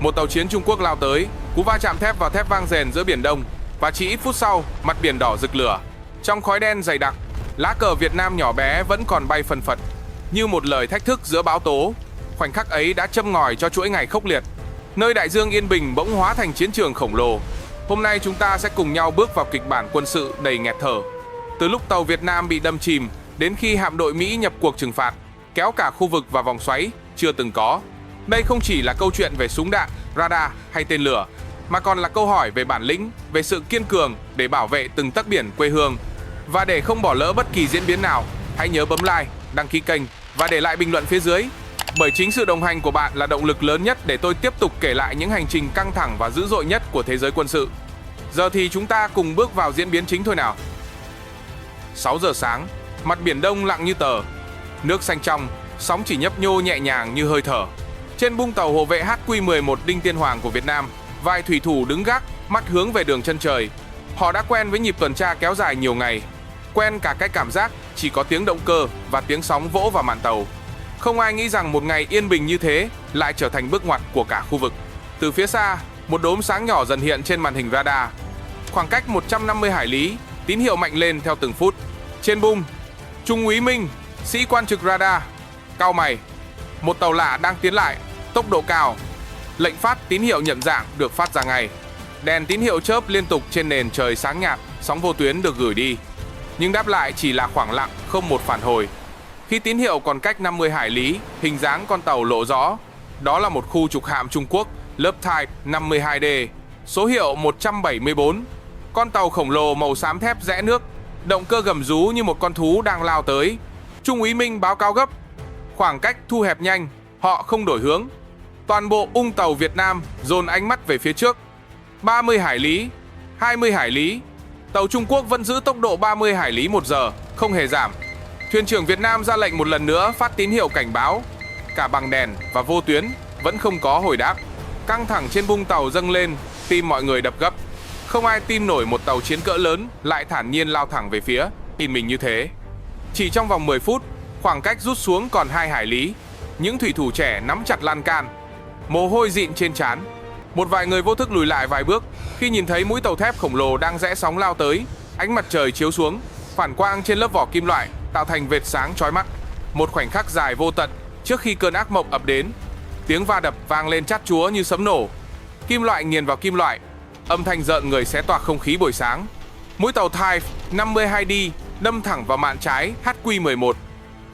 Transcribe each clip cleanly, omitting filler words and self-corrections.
Một tàu chiến Trung Quốc lao tới, cú va chạm thép vào thép vang rền giữa Biển Đông, và chỉ ít phút sau, mặt biển đỏ rực lửa. Trong khói đen dày đặc, lá cờ Việt Nam nhỏ bé vẫn còn bay phần phật, như một lời thách thức giữa bão tố. Khoảnh khắc ấy đã châm ngòi cho chuỗi ngày khốc liệt. Nơi đại dương yên bình bỗng hóa thành chiến trường khổng lồ. Hôm nay chúng ta sẽ cùng nhau bước vào kịch bản quân sự đầy nghẹt thở. Từ lúc tàu Việt Nam bị đâm chìm, đến khi hạm đội Mỹ nhập cuộc trừng phạt, kéo cả khu vực vào vòng xoáy chưa từng có. Đây không chỉ là câu chuyện về súng đạn, radar hay tên lửa, mà còn là câu hỏi về bản lĩnh, về sự kiên cường để bảo vệ từng tấc biển quê hương. Và để không bỏ lỡ bất kỳ diễn biến nào, hãy nhớ bấm like, đăng ký kênh và để lại bình luận phía dưới. Bởi chính sự đồng hành của bạn là động lực lớn nhất để tôi tiếp tục kể lại những hành trình căng thẳng và dữ dội nhất của thế giới quân sự. Giờ thì chúng ta cùng bước vào diễn biến chính thôi nào. 6 giờ sáng, mặt biển Đông lặng như tờ. Nước xanh trong, sóng chỉ nhấp nhô nhẹ nhàng như hơi thở. Trên bung tàu hộ vệ HQ-11 Đinh Tiên Hoàng của Việt Nam, vài thủy thủ đứng gác, mắt hướng về đường chân trời. Họ đã quen với nhịp tuần tra kéo dài nhiều ngày, quen cả cái cảm giác chỉ có tiếng động cơ và tiếng sóng vỗ vào mạn tàu. Không ai nghĩ rằng một ngày yên bình như thế lại trở thành bước ngoặt của cả khu vực. Từ phía xa, một đốm sáng nhỏ dần hiện trên màn hình radar. Khoảng cách 150 hải lý, tín hiệu mạnh lên theo từng phút. Trên bung, Trung úy Minh, sĩ quan trực radar, cau mày. Một tàu lạ đang tiến lại, tốc độ cao. Lệnh phát tín hiệu nhận dạng được phát ra ngay. Đèn tín hiệu chớp liên tục trên nền trời sáng nhạt, sóng vô tuyến được gửi đi. Nhưng đáp lại chỉ là khoảng lặng, không một phản hồi. Khi tín hiệu còn cách 50 hải lý, hình dáng con tàu lộ rõ. Đó là một khu trục hạm Trung Quốc, lớp Type 52D, số hiệu 174. Con tàu khổng lồ màu xám thép rẽ nước, động cơ gầm rú như một con thú đang lao tới. Trung úy Minh báo cáo gấp. Khoảng cách thu hẹp nhanh, họ không đổi hướng. Toàn bộ ung tàu Việt Nam dồn ánh mắt về phía trước. 30 hải lý, 20 hải lý. Tàu Trung Quốc vẫn giữ tốc độ 30 hải lý một giờ, không hề giảm. Thuyền trưởng Việt Nam ra lệnh một lần nữa phát tín hiệu cảnh báo. Cả bằng đèn và vô tuyến vẫn không có hồi đáp. Căng thẳng trên bung tàu dâng lên, tim mọi người đập gấp. Không ai tin nổi một tàu chiến cỡ lớn lại thản nhiên lao thẳng về phía tin mình như thế. Chỉ trong vòng 10 phút, khoảng cách rút xuống còn 2 hải lý. Những thủy thủ trẻ nắm chặt lan can, mồ hôi dịn trên trán. Một vài người vô thức lùi lại vài bước khi nhìn thấy mũi tàu thép khổng lồ đang rẽ sóng lao tới. Ánh mặt trời chiếu xuống, phản quang trên lớp vỏ kim loại tạo thành vệt sáng chói mắt. Một khoảnh khắc dài vô tận trước khi cơn ác mộng ập đến. Tiếng va đập vang lên chát chúa như sấm nổ. Kim loại nghiền vào kim loại, âm thanh rợn người xé toạc không khí buổi sáng. Mũi tàu Type 52D đâm thẳng vào mạn trái HQ-11.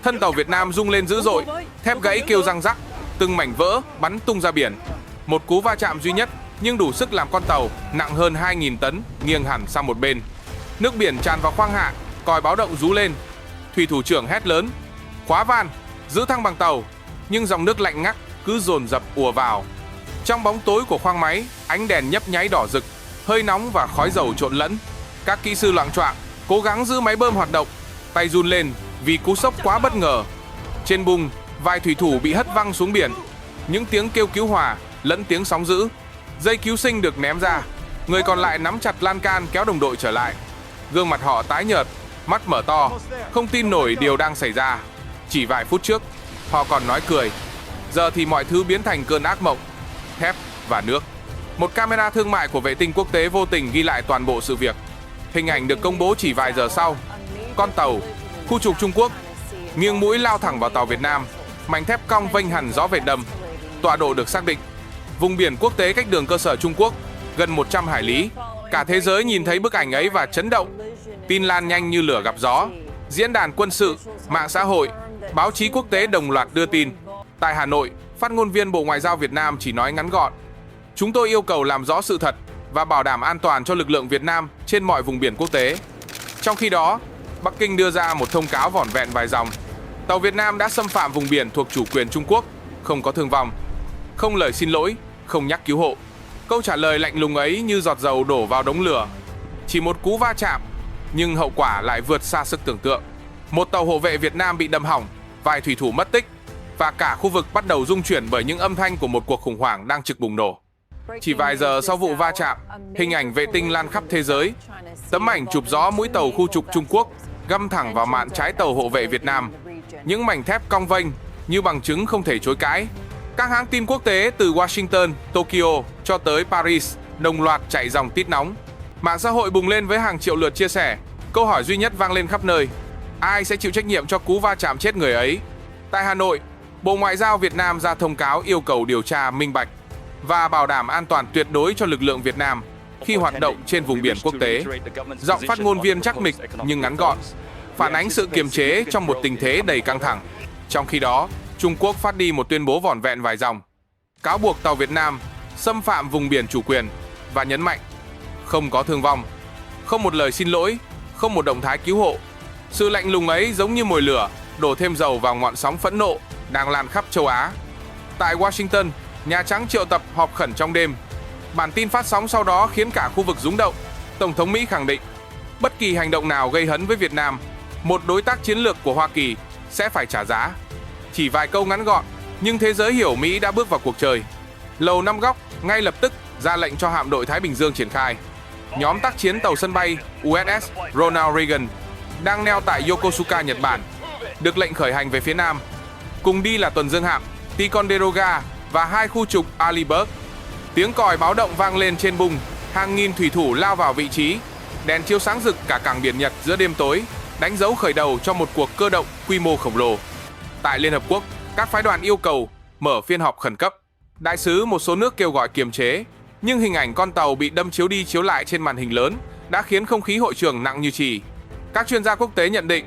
Thân tàu Việt Nam rung lên dữ dội, thép gãy kêu răng rắc, từng mảnh vỡ bắn tung ra biển. Một cú va chạm duy nhất nhưng đủ sức làm con tàu nặng hơn 2.000 tấn nghiêng hẳn sang một bên. Nước biển tràn vào khoang hạ, còi báo động rú lên. Thủy thủ trưởng hét lớn: "Khóa van, giữ thăng bằng tàu!" Nhưng dòng nước lạnh ngắt cứ dồn dập ùa vào. Trong bóng tối của khoang máy, ánh đèn nhấp nháy đỏ rực, hơi nóng và khói dầu trộn lẫn. Các kỹ sư loạng choạng cố gắng giữ máy bơm hoạt động, tay run lên vì cú sốc quá bất ngờ. Trên bung, vài thủy thủ bị hất văng xuống biển. Những tiếng kêu cứu hỏa lẫn tiếng sóng dữ. Dây cứu sinh được ném ra, người còn lại nắm chặt lan can kéo đồng đội trở lại. Gương mặt họ tái nhợt, mắt mở to, không tin nổi điều đang xảy ra. Chỉ vài phút trước, họ còn nói cười. Giờ thì mọi thứ biến thành cơn ác mộng. Thép và nước. Một camera thương mại của vệ tinh quốc tế vô tình ghi lại toàn bộ sự việc. Hình ảnh được công bố chỉ vài giờ sau. Con tàu, khu trục Trung Quốc, nghiêng mũi lao thẳng vào tàu Việt Nam. Mảnh thép cong vênh hẳn rõ vệt đâm. Tọa độ được xác định: vùng biển quốc tế cách đường cơ sở Trung Quốc gần 100 hải lý. Cả thế giới nhìn thấy bức ảnh ấy và chấn động. Tin lan nhanh như lửa gặp gió. Diễn đàn quân sự, mạng xã hội, báo chí quốc tế đồng loạt đưa tin. Tại Hà Nội, phát ngôn viên Bộ Ngoại giao Việt Nam chỉ nói ngắn gọn: "Chúng tôi yêu cầu làm rõ sự thật và bảo đảm an toàn cho lực lượng Việt Nam trên mọi vùng biển quốc tế." Trong khi đó, Bắc Kinh đưa ra một thông cáo vỏn vẹn vài dòng: tàu Việt Nam đã xâm phạm vùng biển thuộc chủ quyền Trung Quốc, không có thương vong, không lời xin lỗi, không nhắc cứu hộ. Câu trả lời lạnh lùng ấy như giọt dầu đổ vào đống lửa. Chỉ một cú va chạm, nhưng hậu quả lại vượt xa sức tưởng tượng. Một tàu hộ vệ Việt Nam bị đâm hỏng, vài thủy thủ mất tích, và cả khu vực bắt đầu rung chuyển bởi những âm thanh của một cuộc khủng hoảng đang trực bùng nổ. Chỉ vài giờ sau vụ va chạm, hình ảnh vệ tinh lan khắp thế giới. Tấm ảnh chụp rõ mũi tàu khu trục Trung Quốc găm thẳng vào mạn trái tàu hộ vệ Việt Nam. Những mảnh thép cong vênh như bằng chứng không thể chối cãi. Các hãng tin quốc tế từ Washington, Tokyo cho tới Paris đồng loạt chạy dòng tít nóng. Mạng xã hội bùng lên với hàng triệu lượt chia sẻ. Câu hỏi duy nhất vang lên khắp nơi: ai sẽ chịu trách nhiệm cho cú va chạm chết người ấy? Tại Hà Nội, Bộ Ngoại giao Việt Nam ra thông cáo yêu cầu điều tra minh bạch và bảo đảm an toàn tuyệt đối cho lực lượng Việt Nam khi hoạt động trên vùng biển quốc tế. Giọng phát ngôn viên chắc mịch nhưng ngắn gọn, phản ánh sự kiềm chế trong một tình thế đầy căng thẳng. Trong khi đó, Trung Quốc phát đi một tuyên bố vỏn vẹn vài dòng, cáo buộc tàu Việt Nam xâm phạm vùng biển chủ quyền và nhấn mạnh không có thương vong, không một lời xin lỗi, không một động thái cứu hộ. Sự lạnh lùng ấy giống như mồi lửa, đổ thêm dầu vào ngọn sóng phẫn nộ đang lan khắp châu Á. Tại Washington, Nhà Trắng triệu tập họp khẩn trong đêm. Bản tin phát sóng sau đó khiến cả khu vực rúng động. Tổng thống Mỹ khẳng định, bất kỳ hành động nào gây hấn với Việt Nam, một đối tác chiến lược của Hoa Kỳ, sẽ phải trả giá. Chỉ vài câu ngắn gọn, nhưng thế giới hiểu Mỹ đã bước vào cuộc chơi. Lầu Năm Góc ngay lập tức ra lệnh cho hạm đội Thái Bình Dương triển khai. Nhóm tác chiến tàu sân bay USS Ronald Reagan đang neo tại Yokosuka, Nhật Bản, được lệnh khởi hành về phía Nam. Cùng đi là tuần dương hạm Ticonderoga và 2 khu trục Arleigh. Tiếng còi báo động vang lên trên bung, hàng nghìn thủy thủ lao vào vị trí. Đèn chiếu sáng rực cả cảng biển Nhật giữa đêm tối, đánh dấu khởi đầu cho một cuộc cơ động quy mô khổng lồ. Tại Liên Hợp Quốc, các phái đoàn yêu cầu mở phiên họp khẩn cấp. Đại sứ một số nước kêu gọi kiềm chế, nhưng hình ảnh con tàu bị đâm chiếu đi chiếu lại trên màn hình lớn đã khiến không khí hội trường nặng như chì. Các chuyên gia quốc tế nhận định,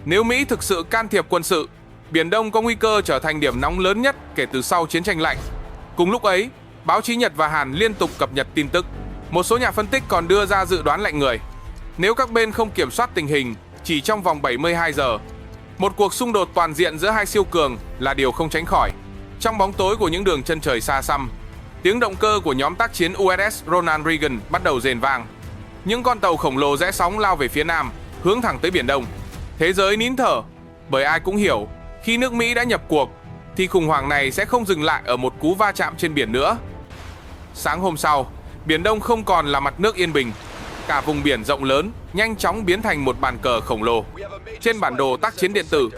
nếu Mỹ thực sự can thiệp quân sự, Biển Đông có nguy cơ trở thành điểm nóng lớn nhất kể từ sau chiến tranh lạnh. Cùng lúc ấy, báo chí Nhật và Hàn liên tục cập nhật tin tức. Một số nhà phân tích còn đưa ra dự đoán lạnh người. Nếu các bên không kiểm soát tình hình chỉ trong vòng 72 giờ, một cuộc xung đột toàn diện giữa hai siêu cường là điều không tránh khỏi. Trong bóng tối của những đường chân trời xa xăm, tiếng động cơ của nhóm tác chiến USS Ronald Reagan bắt đầu rền vang. Những con tàu khổng lồ rẽ sóng lao về phía Nam, hướng thẳng tới Biển Đông. Thế giới nín thở, bởi ai cũng hiểu, khi nước Mỹ đã nhập cuộc, thì khủng hoảng này sẽ không dừng lại ở một cú va chạm trên biển nữa. Sáng hôm sau, Biển Đông không còn là mặt nước yên bình. Cả vùng biển rộng lớn nhanh chóng biến thành một bàn cờ khổng lồ. Trên bản đồ tác chiến điện tử,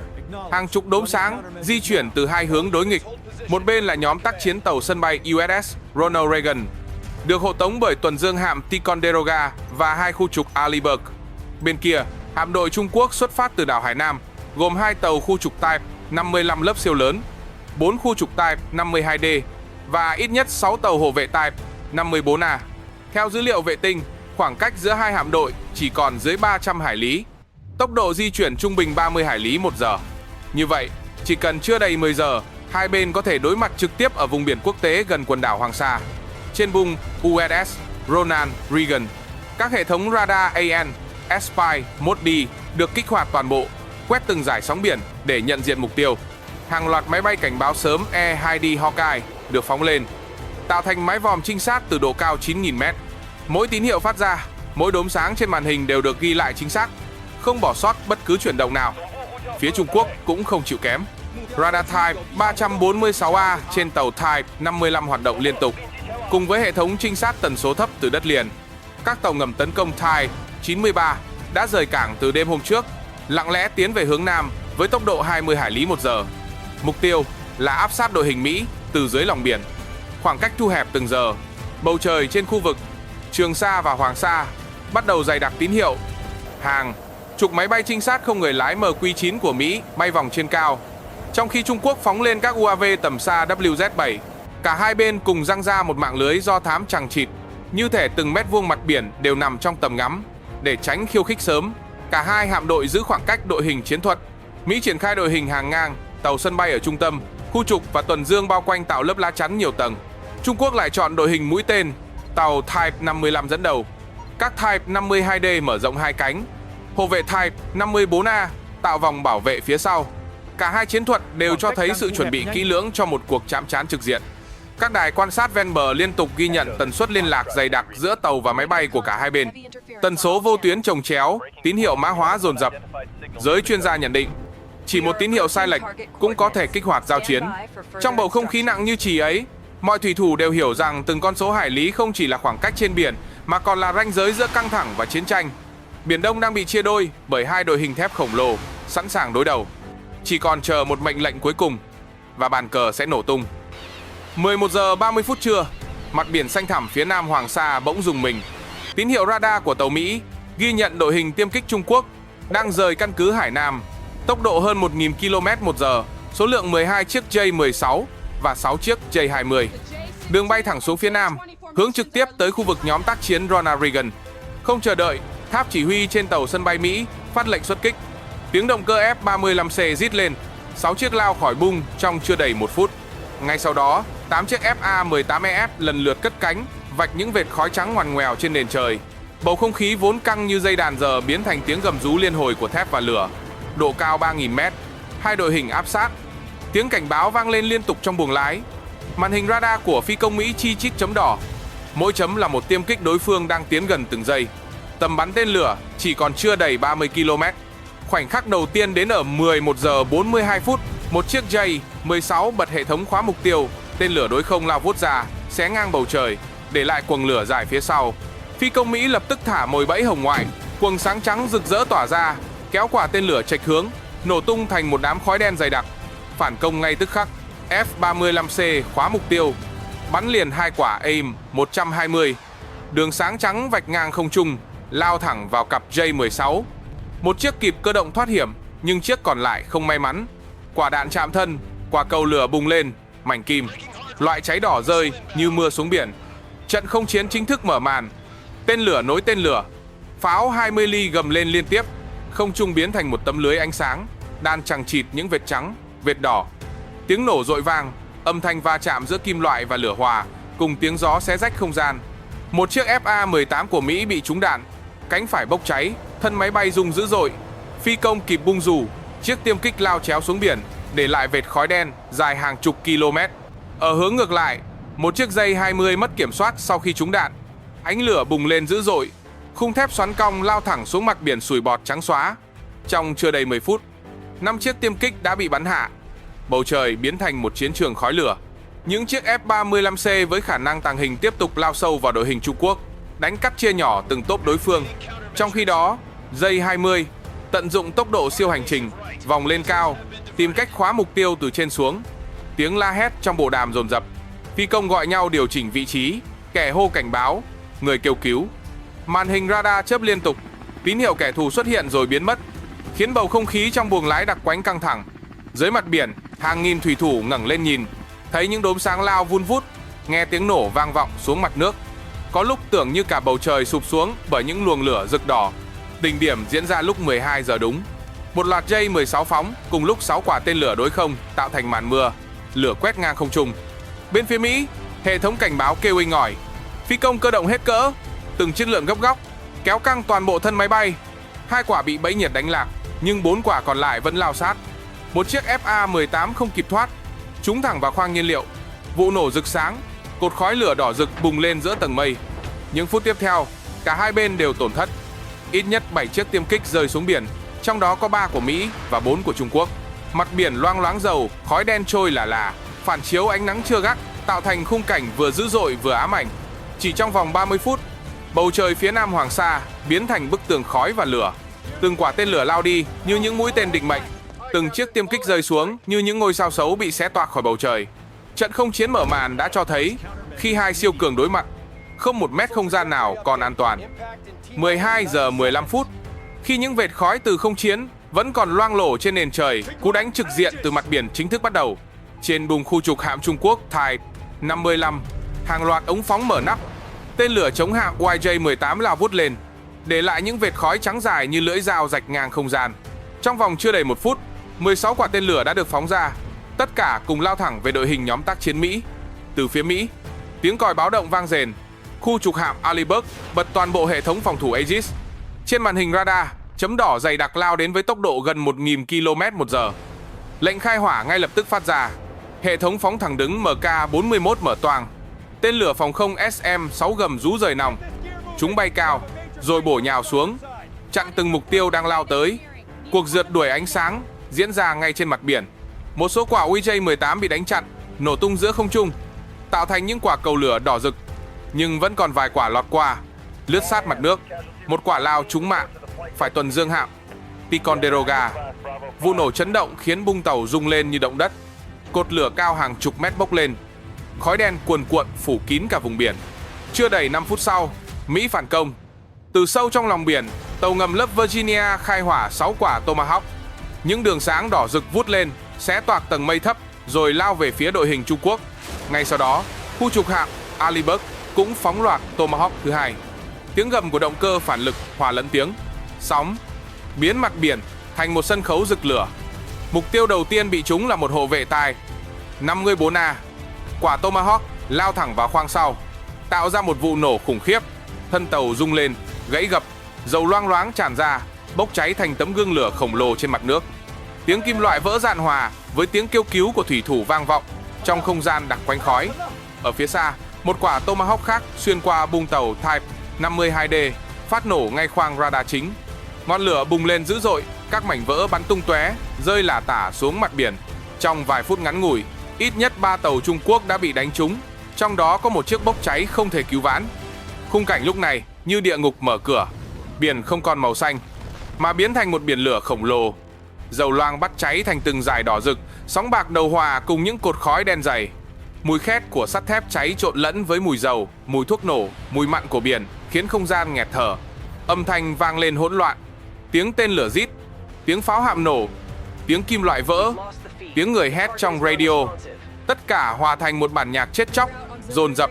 hàng chục đốm sáng di chuyển từ hai hướng đối nghịch. Một bên là nhóm tác chiến tàu sân bay USS Ronald Reagan, được hộ tống bởi tuần dương hạm Ticonderoga và 2 khu trục Arleigh. Bên kia, hạm đội Trung Quốc xuất phát từ đảo Hải Nam, gồm 2 tàu khu trục Type 55 lớp siêu lớn, 4 khu trục Type 52D và ít nhất 6 tàu hộ vệ Type 54A. Theo dữ liệu vệ tinh, khoảng cách giữa hai hạm đội chỉ còn dưới 300 hải lý, tốc độ di chuyển trung bình 30 hải lý một giờ. Như vậy, chỉ cần chưa đầy 10 giờ, hai bên có thể đối mặt trực tiếp ở vùng biển quốc tế gần quần đảo Hoàng Sa. Trên bung USS Ronald Reagan, các hệ thống radar AN, Spy, Mode D được kích hoạt toàn bộ, quét từng dải sóng biển để nhận diện mục tiêu. Hàng loạt máy bay cảnh báo sớm E-2D Hawkeye được phóng lên, tạo thành mái vòm trinh sát từ độ cao 9.000m. Mỗi tín hiệu phát ra, mỗi đốm sáng trên màn hình đều được ghi lại chính xác, không bỏ sót bất cứ chuyển động nào. Phía Trung Quốc cũng không chịu kém. Radar Type 346A trên tàu Type 55 hoạt động liên tục, cùng với hệ thống trinh sát tần số thấp từ đất liền. Các tàu ngầm tấn công Type 93 đã rời cảng từ đêm hôm trước, lặng lẽ tiến về hướng Nam với tốc độ 20 hải lý một giờ. Mục tiêu là áp sát đội hình Mỹ từ dưới lòng biển. Khoảng cách thu hẹp từng giờ, bầu trời trên khu vực Trường Sa và Hoàng Sa bắt đầu dày đặc tín hiệu. Hàng chục máy bay trinh sát không người lái MQ-9 của Mỹ bay vòng trên cao, trong khi Trung Quốc phóng lên các UAV tầm xa WZ-7. Cả hai bên cùng giăng ra một mạng lưới do thám chằng chịt, như thể từng mét vuông mặt biển đều nằm trong tầm ngắm. Để tránh khiêu khích sớm, cả hai hạm đội giữ khoảng cách đội hình chiến thuật. Mỹ triển khai đội hình hàng ngang, tàu sân bay ở trung tâm, khu trục và tuần dương bao quanh tạo lớp lá chắn nhiều tầng. Trung Quốc lại chọn đội hình mũi tên, tàu Type 55 dẫn đầu. Các Type 52D mở rộng hai cánh, hộ vệ Type 54A tạo vòng bảo vệ phía sau. Cả hai chiến thuật đều cho thấy sự chuẩn bị kỹ lưỡng cho một cuộc chạm trán trực diện. Các đài quan sát ven bờ liên tục ghi nhận tần suất liên lạc dày đặc giữa tàu và máy bay của cả hai bên. Tần số vô tuyến chồng chéo, tín hiệu mã hóa dồn dập. Giới chuyên gia nhận định, chỉ một tín hiệu sai lệch cũng có thể kích hoạt giao chiến. Trong bầu không khí nặng như chì ấy, mọi thủy thủ đều hiểu rằng từng con số hải lý không chỉ là khoảng cách trên biển, mà còn là ranh giới giữa căng thẳng và chiến tranh. Biển Đông đang bị chia đôi bởi hai đội hình thép khổng lồ, sẵn sàng đối đầu. Chỉ còn chờ một mệnh lệnh cuối cùng, và bàn cờ sẽ nổ tung. 11 giờ 30 phút trưa, mặt biển xanh thẳm phía nam Hoàng Sa bỗng rùng mình. Tín hiệu radar của tàu Mỹ ghi nhận đội hình tiêm kích Trung Quốc đang rời căn cứ Hải Nam, tốc độ hơn 1.000 km/h, số lượng 12 chiếc J-16 và 6 chiếc J-20. Đường bay thẳng xuống phía nam, hướng trực tiếp tới khu vực nhóm tác chiến Ronald Reagan. Không chờ đợi, tháp chỉ huy trên tàu sân bay Mỹ phát lệnh xuất kích. Tiếng động cơ F-35C rít lên, 6 chiếc lao khỏi bung trong chưa đầy 1 phút. Ngay sau đó, 8 chiếc FA-18EF lần lượt cất cánh, vạch những vệt khói trắng ngoằn ngoèo trên nền trời. Bầu không khí vốn căng như dây đàn giờ biến thành tiếng gầm rú liên hồi của thép và lửa. Độ cao 3.000 m, hai đội hình áp sát. Tiếng cảnh báo vang lên liên tục trong buồng lái. Màn hình radar của phi công Mỹ chi chít chấm đỏ. Mỗi chấm là một tiêm kích đối phương đang tiến gần từng giây. Tầm bắn tên lửa chỉ còn chưa đầy 30 km. Khoảnh khắc đầu tiên đến ở 11 giờ 42 phút, một chiếc J-16 bật hệ thống khóa mục tiêu, tên lửa đối không lao vút ra, xé ngang bầu trời, để lại quầng lửa dài phía sau. Phi công Mỹ lập tức thả mồi bẫy hồng ngoại, quầng sáng trắng rực rỡ tỏa ra, kéo quả tên lửa chệch hướng, nổ tung thành một đám khói đen dày đặc. Phản công ngay tức khắc, F-35C khóa mục tiêu, bắn liền 2 quả AIM-120. Đường sáng trắng vạch ngang không trung, lao thẳng vào cặp J-16. Một chiếc kịp cơ động thoát hiểm, nhưng chiếc còn lại không may mắn. Quả đạn chạm thân, quả cầu lửa bùng lên, mảnh kim, loại cháy đỏ rơi như mưa xuống biển. Trận không chiến chính thức mở màn. Tên lửa nối tên lửa, pháo 20 ly gầm lên liên tiếp, không trung biến thành một tấm lưới ánh sáng, đan chằng chịt những vệt trắng, vệt đỏ. Tiếng nổ dội vang, âm thanh va chạm giữa kim loại và lửa hòa, cùng tiếng gió xé rách không gian. Một chiếc FA-18 của Mỹ bị trúng đạn, cánh phải bốc cháy, thân máy bay rung dữ dội. Phi công kịp bung dù, chiếc tiêm kích lao chéo xuống biển, để lại vệt khói đen dài hàng chục km. Ở hướng ngược lại, một chiếc J-20 mất kiểm soát sau khi trúng đạn. Ánh lửa bùng lên dữ dội, khung thép xoắn cong lao thẳng xuống mặt biển sủi bọt trắng xóa. Trong chưa đầy 10 phút, 5 chiếc tiêm kích đã bị bắn hạ. Bầu trời biến thành một chiến trường khói lửa. Những chiếc F-35C với khả năng tàng hình tiếp tục lao sâu vào đội hình Trung Quốc, đánh cắt chia nhỏ từng tốp đối phương. Trong khi đó, J-20 tận dụng tốc độ siêu hành trình, vòng lên cao, tìm cách khóa mục tiêu từ trên xuống. Tiếng la hét trong bộ đàm dồn dập. Phi công gọi nhau điều chỉnh vị trí, kẻ hô cảnh báo, người kêu cứu. Màn hình radar chớp liên tục, tín hiệu kẻ thù xuất hiện rồi biến mất, khiến bầu không khí trong buồng lái đặc quánh căng thẳng. Dưới mặt biển, hàng nghìn thủy thủ ngẩng lên nhìn, thấy những đốm sáng lao vun vút, nghe tiếng nổ vang vọng xuống mặt nước. Có lúc tưởng như cả bầu trời sụp xuống bởi những luồng lửa rực đỏ. Đỉnh điểm diễn ra lúc 12 giờ đúng. Một loạt J-16 phóng cùng lúc 6 quả tên lửa đối không tạo thành màn mưa, lửa quét ngang không trung. Bên phía Mỹ, hệ thống cảnh báo kêu inh ỏi. Phi công cơ động hết cỡ, từng chiếc lượn gấp góc, kéo căng toàn bộ thân máy bay. 2 quả bị bẫy nhiệt đánh lạc, nhưng 4 quả còn lại vẫn lao sát. Một chiếc FA-18 không kịp thoát, trúng thẳng vào khoang nhiên liệu. Vụ nổ rực sáng, cột khói lửa đỏ rực bùng lên giữa tầng mây. Những phút tiếp theo, cả hai bên đều tổn thất. Ít nhất 7 chiếc tiêm kích rơi xuống biển, trong đó có 3 của Mỹ và 4 của Trung Quốc. Mặt biển loang loáng dầu, khói đen trôi lả lả, phản chiếu ánh nắng trưa gắt, tạo thành khung cảnh vừa dữ dội vừa ám ảnh. Chỉ trong vòng 30 phút, bầu trời phía nam Hoàng Sa biến thành bức tường khói và lửa. Từng quả tên lửa lao đi như những mũi tên định mệnh, từng chiếc tiêm kích rơi xuống như những ngôi sao xấu bị xé toạc khỏi bầu trời. Trận không chiến mở màn đã cho thấy khi hai siêu cường đối mặt, không một mét không gian nào còn an toàn. 12 giờ 15 phút, khi những vệt khói từ không chiến vẫn còn loang lổ trên nền trời, cú đánh trực diện từ mặt biển chính thức bắt đầu. Trên bùng khu trục hạm Trung Quốc Type 55, hàng loạt ống phóng mở nắp, tên lửa chống hạm YJ-18 lao vút lên, để lại những vệt khói trắng dài như lưỡi dao rạch ngang không gian. Trong vòng chưa đầy 1 phút, 16 quả tên lửa đã được phóng ra, tất cả cùng lao thẳng về đội hình nhóm tác chiến Mỹ. Từ phía Mỹ, tiếng còi báo động vang rền. Khu trục hạm Alibert bật toàn bộ hệ thống phòng thủ Aegis. Trên màn hình radar, chấm đỏ dày đặc lao đến với tốc độ gần 1.000 km/h. Lệnh khai hỏa ngay lập tức phát ra. Hệ thống phóng thẳng đứng MK-41 mở toang. Tên lửa phòng không SM-6 gầm rú rời nòng. Chúng bay cao, rồi bổ nhào xuống, chặn từng mục tiêu đang lao tới. Cuộc rượt đuổi ánh sáng diễn ra ngay trên mặt biển. Một số quả UJ-18 bị đánh chặn, nổ tung giữa không trung, tạo thành những quả cầu lửa đỏ rực. Nhưng vẫn còn vài quả lọt qua, lướt sát mặt nước. Một quả lao trúng mạng, phải tuần dương hạm Ticonderoga. Vụ nổ chấn động khiến bung tàu rung lên như động đất. Cột lửa cao hàng chục mét bốc lên. khói đen cuồn cuộn phủ kín cả vùng biển. Chưa đầy 5 phút sau, Mỹ phản công. Từ sâu trong lòng biển, tàu ngầm lớp Virginia khai hỏa 6 quả Tomahawk. Những đường sáng đỏ rực vút lên, xé toạc tầng mây thấp, rồi lao về phía đội hình Trung Quốc. Ngay sau đó, khu trục hạm Arleigh cũng phóng loạt Tomahawk thứ hai. Tiếng gầm của động cơ phản lực hòa lẫn tiếng sóng, biến mặt biển thành một sân khấu rực lửa. Mục tiêu đầu tiên bị trúng là một hộ vệ tai 54A. Quả Tomahawk lao thẳng vào khoang sau, tạo ra một vụ nổ khủng khiếp. Thân tàu rung lên, gãy gập, dầu loang loáng tràn ra, bốc cháy thành tấm gương lửa khổng lồ trên mặt nước. Tiếng kim loại vỡ dạn hòa với tiếng kêu cứu của thủy thủ vang vọng trong không gian đặc quánh khói. Ở phía xa, một quả Tomahawk khác xuyên qua bung tàu Type 52D, phát nổ ngay khoang radar chính. Ngọn lửa bùng lên dữ dội, các mảnh vỡ bắn tung tóe, rơi lả tả xuống mặt biển. Trong vài phút ngắn ngủi, ít nhất 3 tàu Trung Quốc đã bị đánh trúng, trong đó có một chiếc bốc cháy không thể cứu vãn. Khung cảnh lúc này như địa ngục mở cửa, biển không còn màu xanh, mà biến thành một biển lửa khổng lồ. Dầu loang bắt cháy thành từng dải đỏ rực, sóng bạc đầu hòa cùng những cột khói đen dày. Mùi khét của sắt thép cháy trộn lẫn với mùi dầu, mùi thuốc nổ, mùi mặn của biển khiến không gian nghẹt thở. Âm thanh vang lên hỗn loạn, tiếng tên lửa rít, tiếng pháo hạm nổ, tiếng kim loại vỡ, tiếng người hét trong radio. Tất cả hòa thành một bản nhạc chết chóc, dồn dập,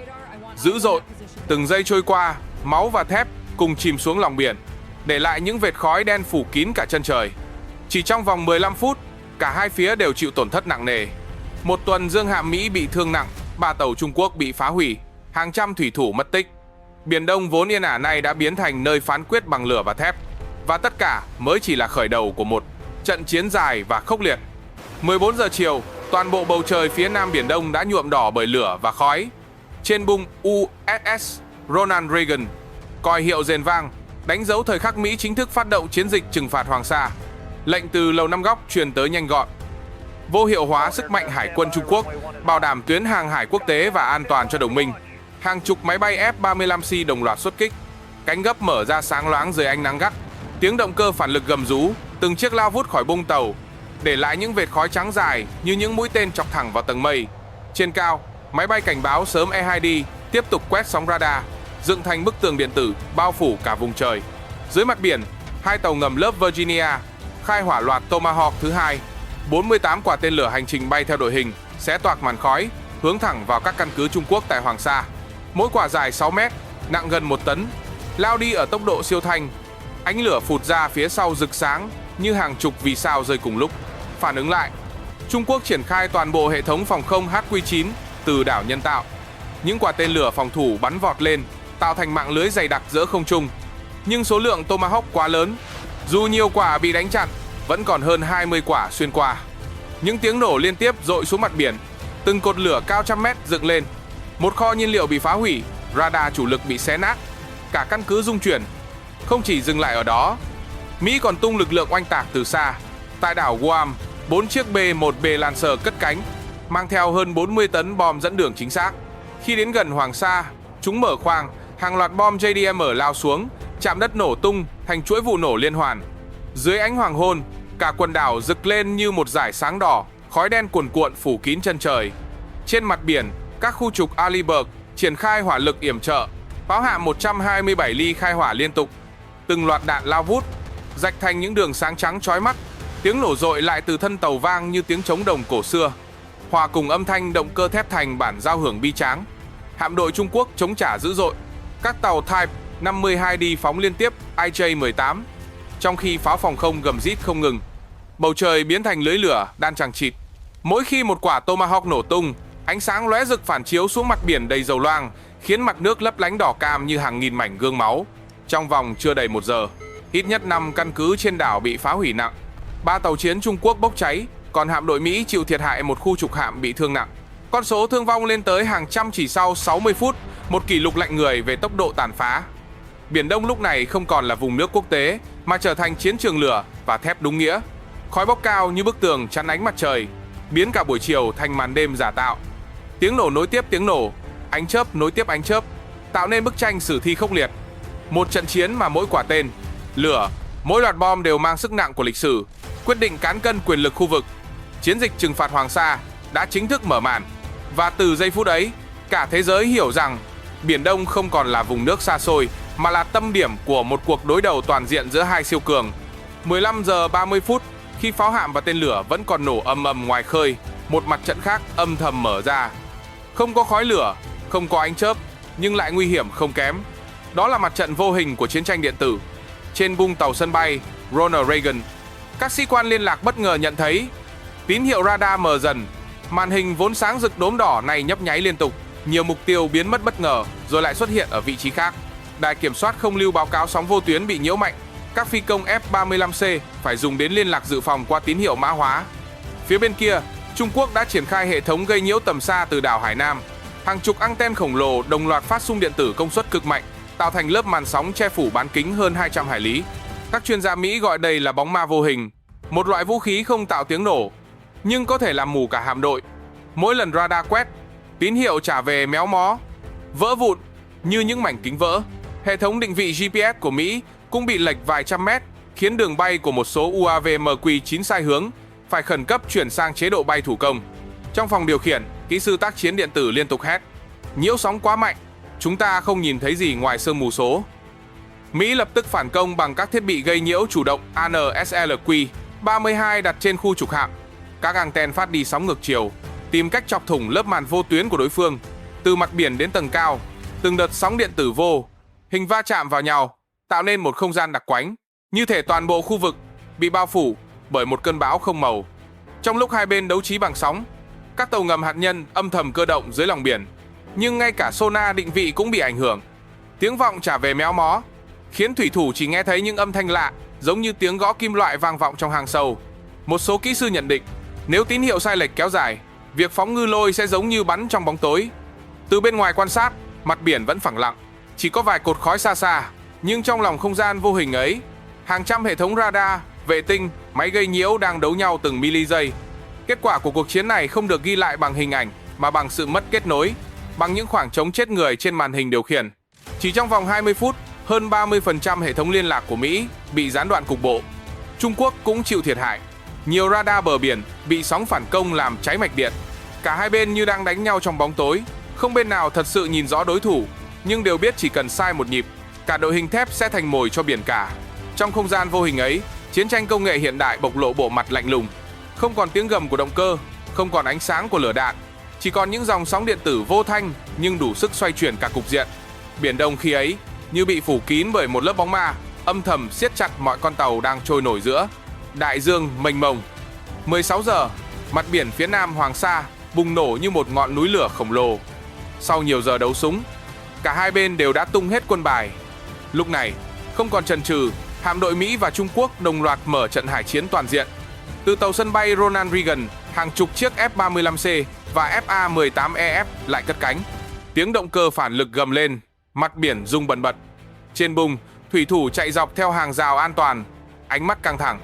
dữ dội. Từng giây trôi qua, máu và thép cùng chìm xuống lòng biển, để lại những vệt khói đen phủ kín cả chân trời. Chỉ trong vòng 15 phút, cả hai phía đều chịu tổn thất nặng nề. Một tuần dương hạm Mỹ bị thương nặng, 3 tàu Trung Quốc bị phá hủy, hàng trăm thủy thủ mất tích. Biển Đông vốn yên ả này đã biến thành nơi phán quyết bằng lửa và thép. Và tất cả mới chỉ là khởi đầu của một trận chiến dài và khốc liệt. 14 giờ chiều, toàn bộ bầu trời phía nam Biển Đông đã nhuộm đỏ bởi lửa và khói. Trên bung USS Ronald Reagan, còi hiệu rền vang, đánh dấu thời khắc Mỹ chính thức phát động chiến dịch trừng phạt Hoàng Sa. Lệnh từ Lầu Năm Góc truyền tới nhanh gọn. Vô hiệu hóa sức mạnh hải quân Trung Quốc, bảo đảm tuyến hàng hải quốc tế và an toàn cho đồng minh. Hàng chục máy bay F-35C đồng loạt xuất kích. Cánh gấp mở ra sáng loáng dưới ánh nắng gắt. Tiếng động cơ phản lực gầm rú, từng chiếc lao vút khỏi bung tàu, để lại những vệt khói trắng dài như những mũi tên chọc thẳng vào tầng mây. Trên cao, máy bay cảnh báo sớm E-2D tiếp tục quét sóng radar, dựng thành bức tường điện tử bao phủ cả vùng trời. Dưới mặt biển, 2 tàu ngầm lớp Virginia khai hỏa loạt Tomahawk thứ hai. 48 quả tên lửa hành trình bay theo đội hình, xé toạc màn khói, hướng thẳng vào các căn cứ Trung Quốc tại Hoàng Sa. Mỗi quả dài 6 mét, nặng gần 1 tấn, lao đi ở tốc độ siêu thanh. Ánh lửa phụt ra phía sau rực sáng như hàng chục vì sao rơi cùng lúc. Phản ứng lại, Trung Quốc triển khai toàn bộ hệ thống phòng không HQ-9 từ đảo nhân tạo. Những quả tên lửa phòng thủ bắn vọt lên, tạo thành mạng lưới dày đặc giữa không trung. Nhưng số lượng Tomahawk quá lớn, dù nhiều quả bị đánh chặn, vẫn còn hơn 20 quả xuyên qua. Những tiếng nổ liên tiếp dội xuống mặt biển, từng cột lửa cao trăm mét dựng lên. Một kho nhiên liệu bị phá hủy, radar chủ lực bị xé nát, cả căn cứ rung chuyển. Không chỉ dừng lại ở đó, Mỹ còn tung lực lượng oanh tạc từ xa. Tại đảo Guam, 4 chiếc B-1B Lancer cất cánh, mang theo hơn 40 tấn bom dẫn đường chính xác. Khi đến gần Hoàng Sa, chúng mở khoang, hàng loạt bom JDM lao xuống, chạm đất nổ tung thành chuỗi vụ nổ liên hoàn. Dưới ánh hoàng hôn, cả quần đảo rực lên như một dải sáng đỏ, khói đen cuồn cuộn phủ kín chân trời. Trên mặt biển, các khu trục Arleigh triển khai hỏa lực yểm trợ, pháo hạm 127 ly khai hỏa liên tục. Từng loạt đạn lao vút, rạch thành những đường sáng trắng chói mắt. Tiếng nổ dội lại từ thân tàu vang như tiếng trống đồng cổ xưa, hòa cùng âm thanh động cơ thép thành bản giao hưởng bi tráng. Hạm đội Trung Quốc chống trả dữ dội. Các tàu Type 52D phóng liên tiếp IJ-18, trong khi pháo phòng không gầm rít không ngừng. Bầu trời biến thành lưới lửa đan chằng chịt. Mỗi khi một quả Tomahawk nổ tung, ánh sáng lóe rực phản chiếu xuống mặt biển đầy dầu loang, khiến mặt nước lấp lánh đỏ cam như hàng nghìn mảnh gương máu. Trong vòng chưa đầy 1 giờ, ít nhất 5 căn cứ trên đảo bị phá hủy nặng. 3 tàu chiến Trung Quốc bốc cháy, còn hạm đội Mỹ chịu thiệt hại một khu trục hạm bị thương nặng. Con số thương vong lên tới hàng trăm chỉ sau 60 phút, một kỷ lục lạnh người về tốc độ tàn phá. Biển Đông lúc này không còn là vùng nước quốc tế, mà trở thành chiến trường lửa và thép đúng nghĩa. Khói bốc cao như bức tường chắn ánh mặt trời, biến cả buổi chiều thành màn đêm giả tạo. Tiếng nổ nối tiếp tiếng nổ, ánh chớp nối tiếp ánh chớp, tạo nên bức tranh sử thi khốc liệt. Một trận chiến mà mỗi quả tên, lửa, mỗi loạt bom đều mang sức nặng của lịch sử, quyết định cán cân quyền lực khu vực. Chiến dịch trừng phạt Hoàng Sa đã chính thức mở màn. Và từ giây phút ấy, cả thế giới hiểu rằng Biển Đông không còn là vùng nước xa xôi, mà là tâm điểm của một cuộc đối đầu toàn diện giữa hai siêu cường. 15 giờ 30 phút, khi pháo hạm và tên lửa vẫn còn nổ ầm ầm ngoài khơi, một mặt trận khác âm thầm mở ra. Không có khói lửa, không có ánh chớp, nhưng lại nguy hiểm không kém. Đó là mặt trận vô hình của chiến tranh điện tử. Trên bung tàu sân bay Ronald Reagan, các sĩ quan liên lạc bất ngờ nhận thấy tín hiệu radar mờ dần. Màn hình vốn sáng rực đốm đỏ này nhấp nháy liên tục. Nhiều mục tiêu biến mất bất ngờ rồi lại xuất hiện ở vị trí khác. Đài kiểm soát không lưu báo cáo sóng vô tuyến bị nhiễu mạnh. Các phi công F-35C phải dùng đến liên lạc dự phòng qua tín hiệu mã hóa. Phía bên kia, Trung Quốc đã triển khai hệ thống gây nhiễu tầm xa từ đảo Hải Nam. Hàng chục anten khổng lồ đồng loạt phát xung điện tử công suất cực mạnh, tạo thành lớp màn sóng che phủ bán kính hơn 200 hải lý. Các chuyên gia Mỹ gọi đây là bóng ma vô hình, một loại vũ khí không tạo tiếng nổ, nhưng có thể làm mù cả hạm đội. Mỗi lần radar quét, tín hiệu trả về méo mó, vỡ vụn như những mảnh kính vỡ. Hệ thống định vị GPS của Mỹ cũng bị lệch vài trăm mét, khiến đường bay của một số UAV MQ-9 sai hướng, phải khẩn cấp chuyển sang chế độ bay thủ công. Trong phòng điều khiển, kỹ sư tác chiến điện tử liên tục hét: nhiễu sóng quá mạnh, chúng ta không nhìn thấy gì ngoài sương mù số. Mỹ lập tức phản công bằng các thiết bị gây nhiễu chủ động ANSLQ-32 đặt trên khu trục hạm. Các anten phát đi sóng ngược chiều, tìm cách chọc thủng lớp màn vô tuyến của đối phương. Từ mặt biển đến tầng cao, từng đợt sóng điện tử vô hình va chạm vào nhau, tạo nên một không gian đặc quánh, như thể toàn bộ khu vực bị bao phủ bởi một cơn bão không màu. Trong lúc hai bên đấu trí bằng sóng, các tàu ngầm hạt nhân âm thầm cơ động dưới lòng biển, nhưng ngay cả sonar định vị cũng bị ảnh hưởng. Tiếng vọng trả về méo mó, khiến thủy thủ chỉ nghe thấy những âm thanh lạ, giống như tiếng gõ kim loại vang vọng trong hang sâu. Một số kỹ sư nhận định, nếu tín hiệu sai lệch kéo dài, việc phóng ngư lôi sẽ giống như bắn trong bóng tối. Từ bên ngoài quan sát, mặt biển vẫn phẳng lặng, chỉ có vài cột khói xa xa, nhưng trong lòng không gian vô hình ấy, hàng trăm hệ thống radar, vệ tinh, máy gây nhiễu đang đấu nhau từng mili giây. Kết quả của cuộc chiến này không được ghi lại bằng hình ảnh, mà bằng sự mất kết nối, bằng những khoảng trống chết người trên màn hình điều khiển. Chỉ trong vòng 20 phút, hơn 30% hệ thống liên lạc của Mỹ bị gián đoạn cục bộ. Trung Quốc cũng chịu thiệt hại. Nhiều radar bờ biển bị sóng phản công làm cháy mạch điện. Cả hai bên như đang đánh nhau trong bóng tối, không bên nào thật sự nhìn rõ đối thủ, nhưng đều biết chỉ cần sai một nhịp, cả đội hình thép sẽ thành mồi cho biển cả. Trong không gian vô hình ấy, chiến tranh công nghệ hiện đại bộc lộ bộ mặt lạnh lùng. Không còn tiếng gầm của động cơ, không còn ánh sáng của lửa đạn, chỉ còn những dòng sóng điện tử vô thanh nhưng đủ sức xoay chuyển cả cục diện. Biển Đông khi ấy như bị phủ kín bởi một lớp bóng ma, âm thầm siết chặt mọi con tàu đang trôi nổi giữa đại dương mênh mông. 16 giờ, mặt biển phía nam Hoàng Sa bùng nổ như một ngọn núi lửa khổng lồ. Sau nhiều giờ đấu súng, cả hai bên đều đã tung hết quân bài. Lúc này, không còn chần chừ, hạm đội Mỹ và Trung Quốc đồng loạt mở trận hải chiến toàn diện. Từ tàu sân bay Ronald Reagan, hàng chục chiếc F-35C và FA-18EF lại cất cánh. Tiếng động cơ phản lực gầm lên, mặt biển rung bần bật. Trên bung, thủy thủ chạy dọc theo hàng rào an toàn, ánh mắt căng thẳng.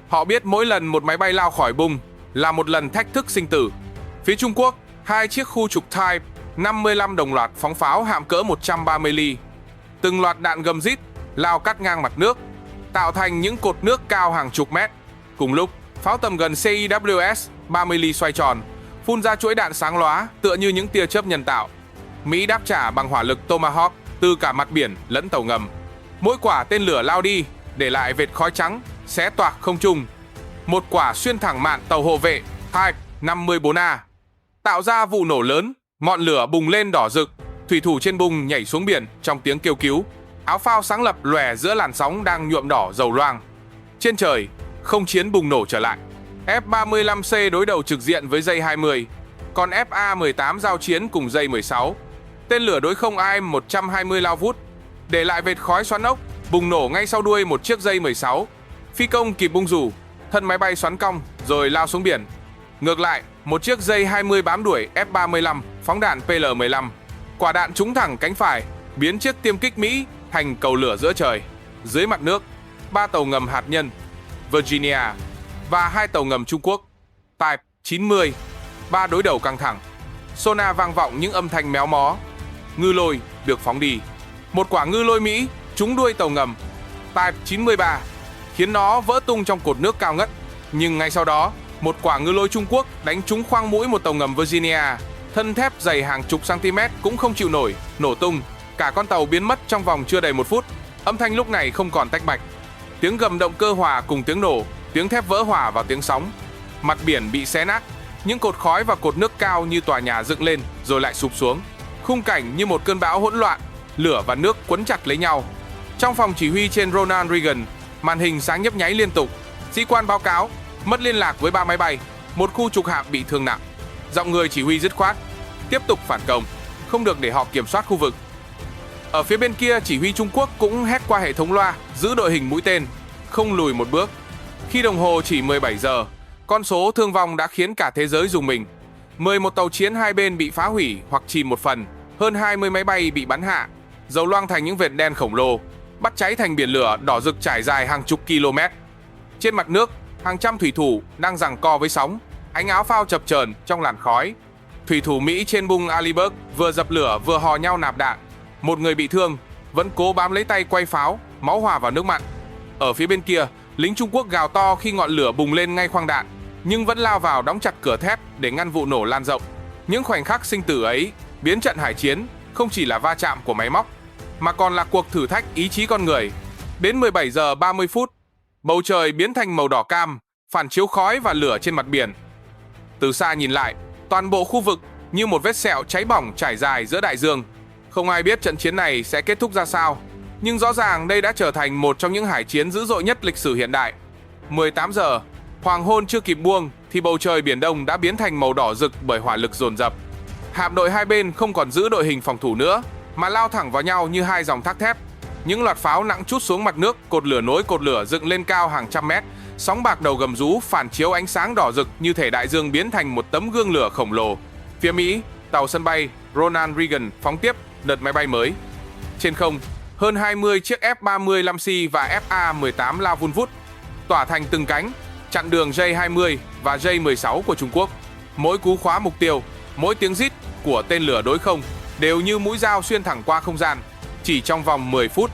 Họ biết mỗi lần một máy bay lao khỏi bung là một lần thách thức sinh tử. Phía Trung Quốc, hai chiếc khu trục Type 55 đồng loạt phóng pháo hạm cỡ 130 ly. Từng loạt đạn gầm rít lao cắt ngang mặt nước, tạo thành những cột nước cao hàng chục mét. Cùng lúc, pháo tầm gần CIWS 30 ly xoay tròn, phun ra chuỗi đạn sáng lóa tựa như những tia chớp nhân tạo. Mỹ đáp trả bằng hỏa lực Tomahawk từ cả mặt biển lẫn tàu ngầm. Mỗi quả tên lửa lao đi, để lại vệt khói trắng, xé toạc không trung. Một quả xuyên thẳng mạn tàu hộ vệ Type 54A, tạo ra vụ nổ lớn, ngọn lửa bùng lên đỏ rực. Thủy thủ trên bung nhảy xuống biển trong tiếng kêu cứu. Áo phao sáng lập lòe giữa làn sóng đang nhuộm đỏ dầu loang. Trên trời, không chiến bùng nổ trở lại. F-35C đối đầu trực diện với dây 20, còn FA-18 giao chiến cùng dây 16. Tên lửa đối không AM-120 lao vút, để lại vệt khói xoắn ốc, bùng nổ ngay sau đuôi một chiếc dây 16. Phi công kịp bung rủ, thân máy bay xoắn cong rồi lao xuống biển. Ngược lại, một chiếc dây 20 bám đuổi F-35 phóng đạn PL-15. Quả đạn trúng thẳng cánh phải, biến chiếc tiêm kích Mỹ thành cầu lửa giữa trời. Dưới mặt nước, 3 tàu ngầm hạt nhân Virginia và 2 tàu ngầm Trung Quốc Type 90, 3 đối đầu căng thẳng. Sonar vang vọng những âm thanh méo mó. Ngư lôi được phóng đi. Một quả ngư lôi Mỹ trúng đuôi tàu ngầm Type 93, khiến nó vỡ tung trong cột nước cao ngất. Nhưng ngay sau đó, một quả ngư lôi Trung Quốc đánh trúng khoang mũi một tàu ngầm Virginia, Thân thép dày hàng chục cm cũng không chịu nổi, nổ tung. Cả con tàu biến mất trong vòng chưa đầy 1 phút. Âm thanh lúc này không còn tách bạch. Tiếng gầm động cơ hòa cùng tiếng nổ, tiếng thép vỡ hòa vào tiếng sóng. Mặt biển bị xé nát, những cột khói và cột nước cao như tòa nhà dựng lên rồi lại sụp xuống. Khung cảnh như một cơn bão hỗn loạn, lửa và nước quấn chặt lấy nhau. Trong phòng chỉ huy trên Ronald Reagan, màn hình sáng nhấp nháy liên tục. Sĩ quan báo cáo mất liên lạc với 3 máy bay, một khu trục hạm bị thương nặng. Giọng người chỉ huy dứt khoát: tiếp tục phản công, không được để họ kiểm soát khu vực. Ở phía bên kia, chỉ huy Trung Quốc cũng hét qua hệ thống loa, giữ đội hình mũi tên, không lùi một bước. Khi đồng hồ chỉ 17 giờ, con số thương vong đã khiến cả thế giới rùng mình. 11 tàu chiến hai bên bị phá hủy hoặc chìm một phần, hơn 20 máy bay bị bắn hạ, dầu loang thành những vệt đen khổng lồ, bắt cháy thành biển lửa đỏ rực trải dài hàng chục km. Trên mặt nước, hàng trăm thủy thủ đang giằng co với sóng, ánh áo phao chập chờn trong làn khói. Thủy thủ Mỹ trên bung Arleigh vừa dập lửa vừa hò nhau nạp đạn. Một người bị thương vẫn cố bám lấy tay quay pháo, máu hòa vào nước mặn. Ở phía bên kia, lính Trung Quốc gào to khi ngọn lửa bùng lên ngay khoang đạn, nhưng vẫn lao vào đóng chặt cửa thép để ngăn vụ nổ lan rộng. Những khoảnh khắc sinh tử ấy biến trận hải chiến không chỉ là va chạm của máy móc, mà còn là cuộc thử thách ý chí con người. Đến 17 giờ 30 phút, bầu trời biến thành màu đỏ cam, phản chiếu khói và lửa trên mặt biển. Từ xa nhìn lại, toàn bộ khu vực như một vết sẹo cháy bỏng trải dài giữa đại dương. Không ai biết trận chiến này sẽ kết thúc ra sao, nhưng rõ ràng đây đã trở thành một trong những hải chiến dữ dội nhất lịch sử hiện đại. 18 giờ, hoàng hôn chưa kịp buông thì bầu trời Biển Đông đã biến thành màu đỏ rực bởi hỏa lực dồn dập. Hạm đội hai bên không còn giữ đội hình phòng thủ nữa, mà lao thẳng vào nhau như hai dòng thác thép. Những loạt pháo nặng trút xuống mặt nước, cột lửa nối cột lửa dựng lên cao hàng trăm mét. Sóng bạc đầu gầm rú phản chiếu ánh sáng đỏ rực như thể đại dương biến thành một tấm gương lửa khổng lồ. Phía Mỹ, tàu sân bay Ronald Reagan phóng tiếp đợt máy bay mới. Trên không, hơn 20 chiếc F-35C và FA-18 lao vun vút, tỏa thành từng cánh, chặn đường J-20 và J-16 của Trung Quốc. Mỗi cú khóa mục tiêu, mỗi tiếng rít của tên lửa đối không đều như mũi dao xuyên thẳng qua không gian. Chỉ trong vòng 10 phút,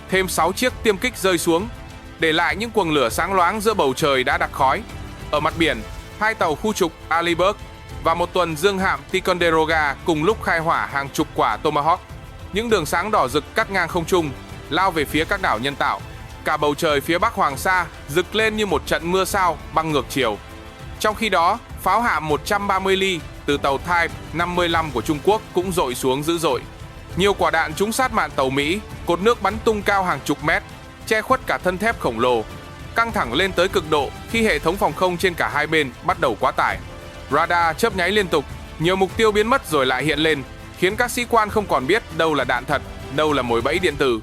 thêm 6 chiếc tiêm kích rơi xuống, để lại những quầng lửa sáng loáng giữa bầu trời đã đặc khói. Ở mặt biển, hai tàu khu trục Arleigh và một tuần dương hạm Ticonderoga cùng lúc khai hỏa hàng chục quả Tomahawk. Những đường sáng đỏ rực cắt ngang không trung, lao về phía các đảo nhân tạo. Cả bầu trời phía bắc Hoàng Sa rực lên như một trận mưa sao băng ngược chiều. Trong khi đó, pháo hạm 130 ly từ tàu Type 55 của Trung Quốc cũng dội xuống dữ dội. Nhiều quả đạn trúng sát mạn tàu Mỹ, cột nước bắn tung cao hàng chục mét, che khuất cả thân thép khổng lồ. Căng thẳng lên tới cực độ khi hệ thống phòng không trên cả hai bên bắt đầu quá tải. Radar chớp nháy liên tục, nhiều mục tiêu biến mất rồi lại hiện lên, khiến các sĩ quan không còn biết đâu là đạn thật, đâu là mồi bẫy điện tử.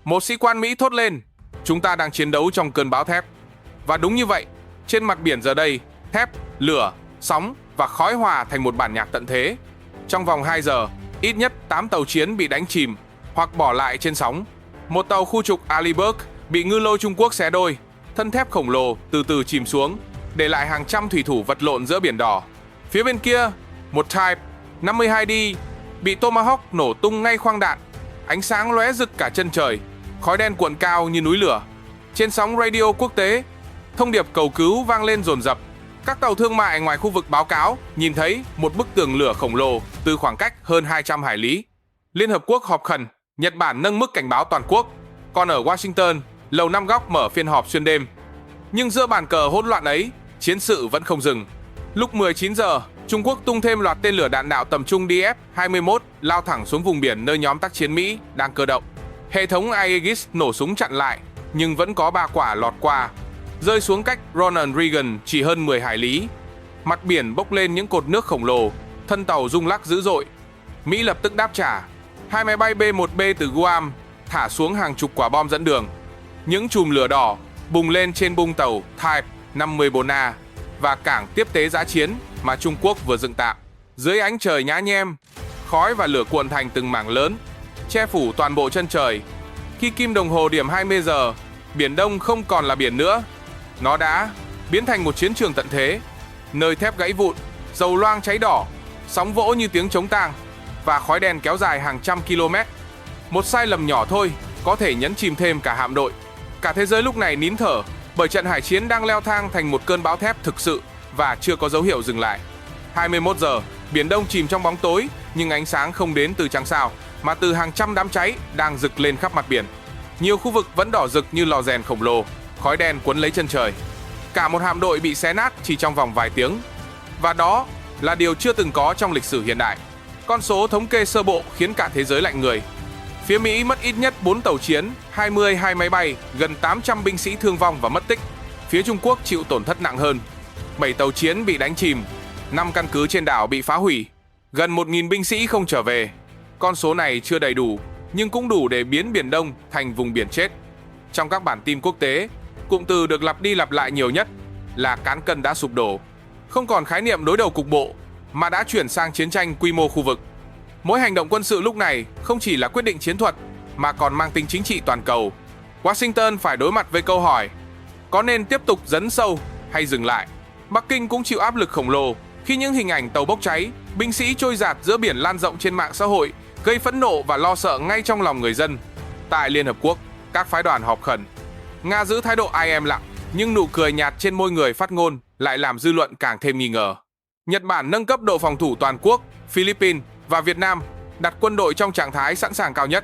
Một sĩ quan Mỹ thốt lên: "Chúng ta đang chiến đấu trong cơn bão thép." Và đúng như vậy, trên mặt biển giờ đây, thép, lửa, sóng và khói hòa thành một bản nhạc tận thế. Trong vòng 2 giờ, ít nhất 8 tàu chiến bị đánh chìm hoặc bỏ lại trên sóng. Một tàu khu trục Arleigh bị ngư lôi Trung Quốc xé đôi, thân thép khổng lồ từ từ chìm xuống, để lại hàng trăm thủy thủ vật lộn giữa biển đỏ. Phía bên kia, một Type 52D bị Tomahawk nổ tung ngay khoang đạn, ánh sáng lóe rực cả chân trời, khói đen cuộn cao như núi lửa. Trên sóng radio quốc tế, thông điệp cầu cứu vang lên dồn dập. Các tàu thương mại ngoài khu vực báo cáo nhìn thấy một bức tường lửa khổng lồ từ khoảng cách hơn 200 hải lý. Liên Hợp Quốc họp khẩn, Nhật Bản nâng mức cảnh báo toàn quốc. Còn ở Washington, Lầu Năm Góc mở phiên họp xuyên đêm. Nhưng giữa bàn cờ hỗn loạn ấy, chiến sự vẫn không dừng. Lúc 19 giờ, Trung Quốc tung thêm loạt tên lửa đạn đạo tầm trung DF-21 lao thẳng xuống vùng biển nơi nhóm tác chiến Mỹ đang cơ động. Hệ thống Aegis nổ súng chặn lại, nhưng vẫn có 3 quả lọt qua, rơi xuống cách Ronald Reagan chỉ hơn 10 hải lý. Mặt biển bốc lên những cột nước khổng lồ, thân tàu rung lắc dữ dội. Mỹ lập tức đáp trả. 2 máy bay B-1B từ Guam thả xuống hàng chục quả bom dẫn đường. Những chùm lửa đỏ bùng lên trên bung tàu Type 54A và cảng tiếp tế dã chiến mà Trung Quốc vừa dựng tạm. Dưới ánh trời nhá nhem, khói và lửa cuộn thành từng mảng lớn, che phủ toàn bộ chân trời. Khi kim đồng hồ điểm 20 giờ, Biển Đông không còn là biển nữa. Nó đã biến thành một chiến trường tận thế, nơi thép gãy vụn, dầu loang cháy đỏ, sóng vỗ như tiếng chống tang và khói đen kéo dài hàng trăm km. Một sai lầm nhỏ thôi có thể nhấn chìm thêm cả hạm đội. Cả thế giới lúc này nín thở bởi trận hải chiến đang leo thang thành một cơn bão thép thực sự và chưa có dấu hiệu dừng lại. 21 giờ, Biển Đông chìm trong bóng tối, nhưng ánh sáng không đến từ trăng sao, mà từ hàng trăm đám cháy đang rực lên khắp mặt biển. Nhiều khu vực vẫn đỏ rực như lò rèn khổng lồ, khói đen cuốn lấy chân trời. Cả một hạm đội bị xé nát chỉ trong vòng vài tiếng. Và đó là điều chưa từng có trong lịch sử hiện đại. Con số thống kê sơ bộ khiến cả thế giới lạnh người. Phía Mỹ mất ít nhất 4 tàu chiến, 22 máy bay, gần 800 binh sĩ thương vong và mất tích. Phía Trung Quốc chịu tổn thất nặng hơn. 7 tàu chiến bị đánh chìm, 5 căn cứ trên đảo bị phá hủy, gần 1.000 binh sĩ không trở về. Con số này chưa đầy đủ, nhưng cũng đủ để biến Biển Đông thành vùng biển chết. Trong các bản tin quốc tế, cụm từ được lặp đi lặp lại nhiều nhất là cán cân đã sụp đổ. Không còn khái niệm đối đầu cục bộ, mà đã chuyển sang chiến tranh quy mô khu vực. Mỗi hành động quân sự lúc này không chỉ là quyết định chiến thuật, mà còn mang tính chính trị toàn cầu. Washington phải đối mặt với câu hỏi, có nên tiếp tục dấn sâu hay dừng lại? Bắc Kinh cũng chịu áp lực khổng lồ khi những hình ảnh tàu bốc cháy, binh sĩ trôi dạt giữa biển lan rộng trên mạng xã hội, gây phẫn nộ và lo sợ ngay trong lòng người dân. Tại Liên Hợp Quốc, các phái đoàn họp khẩn. Nga giữ thái độ im lặng, nhưng nụ cười nhạt trên môi người phát ngôn lại làm dư luận càng thêm nghi ngờ. Nhật Bản nâng cấp độ phòng thủ toàn quốc, Philippines và Việt Nam đặt quân đội trong trạng thái sẵn sàng cao nhất.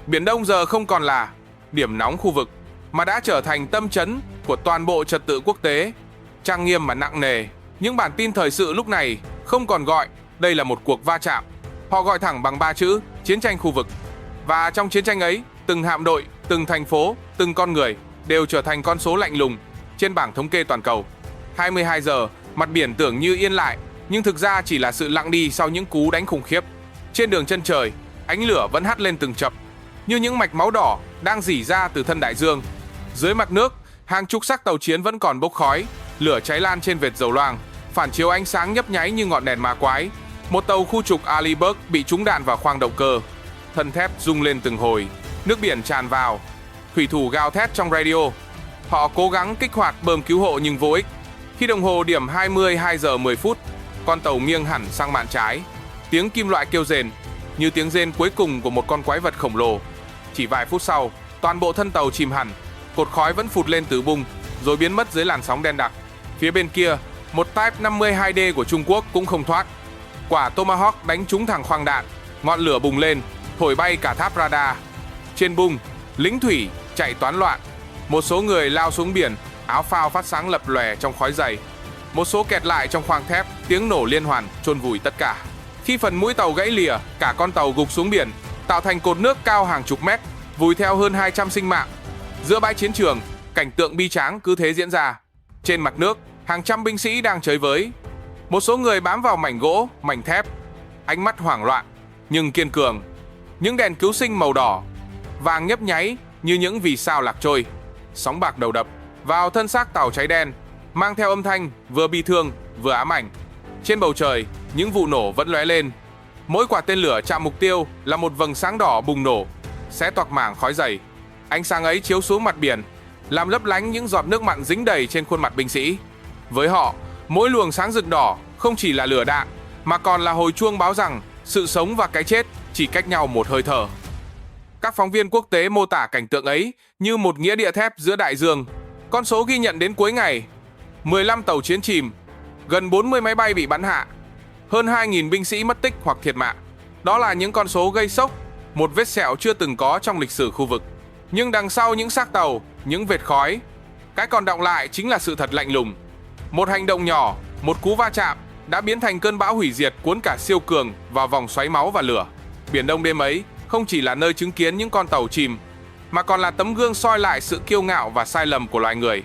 Biển Đông giờ không còn là điểm nóng khu vực, mà đã trở thành tâm chấn của toàn bộ trật tự quốc tế. Trang nghiêm mà nặng nề, những bản tin thời sự lúc này không còn gọi đây là một cuộc va chạm. Họ gọi thẳng bằng 3 chữ: chiến tranh khu vực. Và trong chiến tranh ấy, từng hạm đội, từng thành phố, từng con người đều trở thành con số lạnh lùng trên bảng thống kê toàn cầu. 22 giờ, mặt biển tưởng như yên lại, nhưng thực ra chỉ là sự lặng đi sau những cú đánh khủng khiếp. Trên đường chân trời, ánh lửa vẫn hắt lên từng chập, như những mạch máu đỏ đang rỉ ra từ thân đại dương. Dưới mặt nước, hàng chục xác tàu chiến vẫn còn bốc khói, lửa cháy lan trên vệt dầu loang, phản chiếu ánh sáng nhấp nháy như ngọn đèn ma quái. Một tàu khu trục Aliberg bị trúng đạn vào khoang động cơ, thân thép rung lên từng hồi, nước biển tràn vào. Thủy thủ gào thét trong radio. Họ cố gắng kích hoạt bơm cứu hộ nhưng vô ích. Khi đồng hồ điểm 22 giờ 10 phút, con tàu nghiêng hẳn sang mạn trái. Tiếng kim loại kêu rền, như tiếng rên cuối cùng của một con quái vật khổng lồ. Chỉ vài phút sau, toàn bộ thân tàu chìm hẳn, cột khói vẫn phụt lên từ bung, rồi biến mất dưới làn sóng đen đặc. Phía bên kia, một Type 52D của Trung Quốc cũng không thoát. Quả Tomahawk đánh trúng thẳng khoang đạn, ngọn lửa bùng lên, thổi bay cả tháp radar. Trên bung, lính thủy chạy toán loạn. Một số người lao xuống biển, áo phao phát sáng lập lòe trong khói dày. Một số kẹt lại trong khoang thép, tiếng nổ liên hoàn chôn vùi tất cả. Khi phần mũi tàu gãy lìa, cả con tàu gục xuống biển, tạo thành cột nước cao hàng chục mét, vùi theo hơn 200 sinh mạng. Giữa bãi chiến trường, cảnh tượng bi tráng cứ thế diễn ra. Trên mặt nước, hàng trăm binh sĩ đang chới với. Một số người bám vào mảnh gỗ, mảnh thép, ánh mắt hoảng loạn nhưng kiên cường. Những đèn cứu sinh màu đỏ, vàng nhấp nháy như những vì sao lạc trôi. Sóng bạc đầu đập vào thân xác tàu cháy đen, mang theo âm thanh vừa bi thương vừa ám ảnh. Trên bầu trời, những vụ nổ vẫn lóe lên. Mỗi quả tên lửa chạm mục tiêu là một vầng sáng đỏ bùng nổ, xé toạc mảng khói dày. Ánh sáng ấy chiếu xuống mặt biển, làm lấp lánh những giọt nước mặn dính đầy trên khuôn mặt binh sĩ. Với họ, mỗi luồng sáng rực đỏ không chỉ là lửa đạn, mà còn là hồi chuông báo rằng sự sống và cái chết chỉ cách nhau một hơi thở. Các phóng viên quốc tế mô tả cảnh tượng ấy như một nghĩa địa thép giữa đại dương. Con số ghi nhận đến cuối ngày: 15 tàu chiến chìm, gần 40 máy bay bị bắn hạ, hơn 2.000 binh sĩ mất tích hoặc thiệt mạng. Đó là những con số gây sốc, một vết sẹo chưa từng có trong lịch sử khu vực. Nhưng đằng sau những xác tàu, những vệt khói, cái còn đọng lại chính là sự thật lạnh lùng. Một hành động nhỏ, một cú va chạm đã biến thành cơn bão hủy diệt cuốn cả siêu cường vào vòng xoáy máu và lửa. Biển Đông đêm ấy không chỉ là nơi chứng kiến những con tàu chìm, mà còn là tấm gương soi lại sự kiêu ngạo và sai lầm của loài người.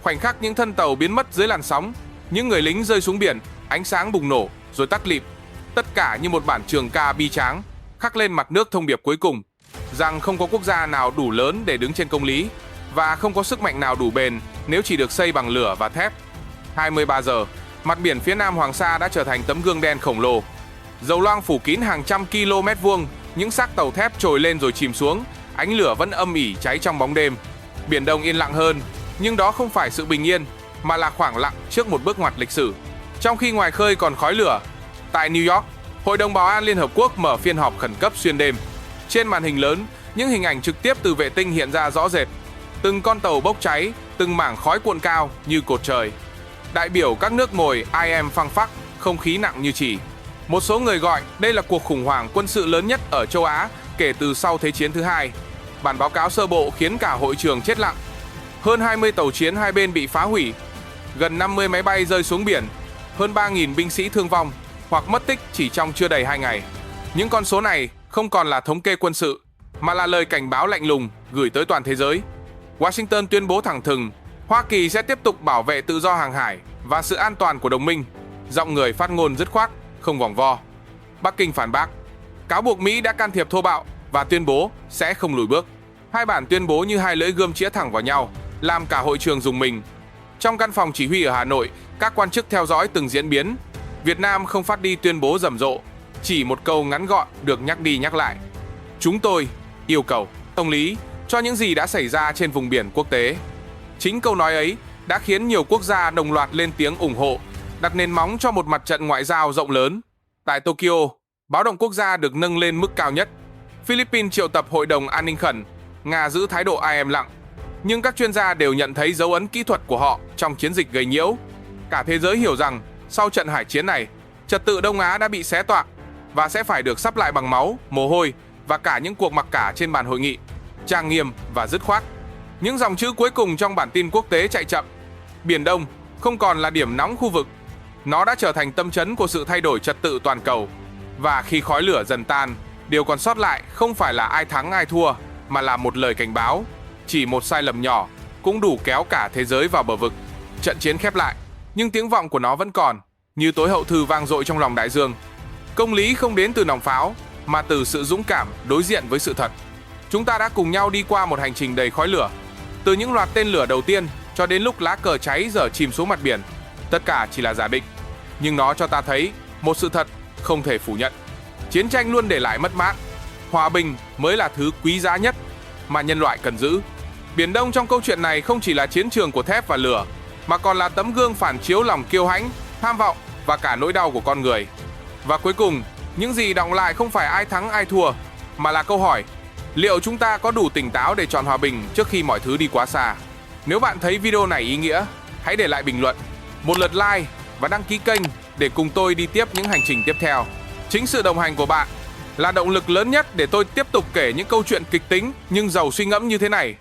Khoảnh khắc những thân tàu biến mất dưới làn sóng, những người lính rơi xuống biển, ánh sáng bùng nổ rồi tắt lịm. Tất cả như một bản trường ca bi tráng, khắc lên mặt nước thông điệp cuối cùng rằng không có quốc gia nào đủ lớn để đứng trên công lý, và không có sức mạnh nào đủ bền nếu chỉ được xây bằng lửa và thép. 23 giờ, mặt biển phía nam Hoàng Sa đã trở thành tấm gương đen khổng lồ. Dầu loang phủ kín hàng trăm km vuông, những xác tàu thép trồi lên rồi chìm xuống, ánh lửa vẫn âm ỉ cháy trong bóng đêm. Biển Đông yên lặng hơn, nhưng đó không phải sự bình yên, mà là khoảng lặng trước một bước ngoặt lịch sử. Trong khi ngoài khơi còn khói lửa, tại New York, Hội đồng Bảo an Liên Hợp Quốc mở phiên họp khẩn cấp xuyên đêm. Trên màn hình lớn, những hình ảnh trực tiếp từ vệ tinh hiện ra rõ rệt. Từng con tàu bốc cháy, từng mảng khói cuộn cao như cột trời. Đại biểu các nước ngồi im phăng phắc, không khí nặng như chỉ. Một số người gọi đây là cuộc khủng hoảng quân sự lớn nhất ở châu Á kể từ sau Thế chiến thứ hai. Bản báo cáo sơ bộ khiến cả hội trường chết lặng. Hơn 20 tàu chiến hai bên bị phá hủy, gần 50 máy bay rơi xuống biển, hơn 3.000 binh sĩ thương vong hoặc mất tích chỉ trong chưa đầy 2 ngày. Những con số này không còn là thống kê quân sự, mà là lời cảnh báo lạnh lùng gửi tới toàn thế giới. Washington tuyên bố thẳng thừng, Hoa Kỳ sẽ tiếp tục bảo vệ tự do hàng hải và sự an toàn của đồng minh. Giọng người phát ngôn dứt khoát, không vòng vo. Bắc Kinh phản bác, cáo buộc Mỹ đã can thiệp thô bạo và tuyên bố sẽ không lùi bước. Hai bản tuyên bố như hai lưỡi gươm chĩa thẳng vào nhau, làm cả hội trường rùng mình. Trong căn phòng chỉ huy ở Hà Nội, các quan chức theo dõi từng diễn biến. Việt Nam không phát đi tuyên bố rầm rộ, chỉ một câu ngắn gọn được nhắc đi nhắc lại. Chúng tôi yêu cầu ông Lý cho những gì đã xảy ra trên vùng biển quốc tế. Chính câu nói ấy đã khiến nhiều quốc gia đồng loạt lên tiếng ủng hộ, đặt nền móng cho một mặt trận ngoại giao rộng lớn. Tại Tokyo, báo động quốc gia được nâng lên mức cao nhất. Philippines triệu tập Hội đồng An ninh khẩn, Nga giữ thái độ ai em lặng. Nhưng các chuyên gia đều nhận thấy dấu ấn kỹ thuật của họ trong chiến dịch gây nhiễu. Cả thế giới hiểu rằng sau trận hải chiến này, trật tự Đông Á đã bị xé toạc và sẽ phải được sắp lại bằng máu, mồ hôi và cả những cuộc mặc cả trên bàn hội nghị, trang nghiêm và dứt khoát. Những dòng chữ cuối cùng trong bản tin quốc tế chạy chậm. Biển Đông không còn là điểm nóng khu vực. Nó đã trở thành tâm chấn của sự thay đổi trật tự toàn cầu. Và khi khói lửa dần tan, điều còn sót lại không phải là ai thắng ai thua, mà là một lời cảnh báo. Chỉ một sai lầm nhỏ cũng đủ kéo cả thế giới vào bờ vực. Trận chiến khép lại, nhưng tiếng vọng của nó vẫn còn, như tối hậu thư vang dội trong lòng đại dương. Công lý không đến từ nòng pháo, mà từ sự dũng cảm đối diện với sự thật. Chúng ta đã cùng nhau đi qua một hành trình đầy khói lửa. Từ những loạt tên lửa đầu tiên cho đến lúc lá cờ cháy dở chìm xuống mặt biển. Tất cả chỉ là giả định, nhưng nó cho ta thấy một sự thật không thể phủ nhận. Chiến tranh luôn để lại mất mát. Hòa bình mới là thứ quý giá nhất mà nhân loại cần giữ. Biển Đông trong câu chuyện này không chỉ là chiến trường của thép và lửa, mà còn là tấm gương phản chiếu lòng kiêu hãnh, tham vọng và cả nỗi đau của con người. Và cuối cùng, những gì đọng lại không phải ai thắng ai thua, mà là câu hỏi: liệu chúng ta có đủ tỉnh táo để chọn hòa bình trước khi mọi thứ đi quá xa? Nếu bạn thấy video này ý nghĩa, hãy để lại bình luận, một lượt like và đăng ký kênh để cùng tôi đi tiếp những hành trình tiếp theo. Chính sự đồng hành của bạn là động lực lớn nhất để tôi tiếp tục kể những câu chuyện kịch tính nhưng giàu suy ngẫm như thế này.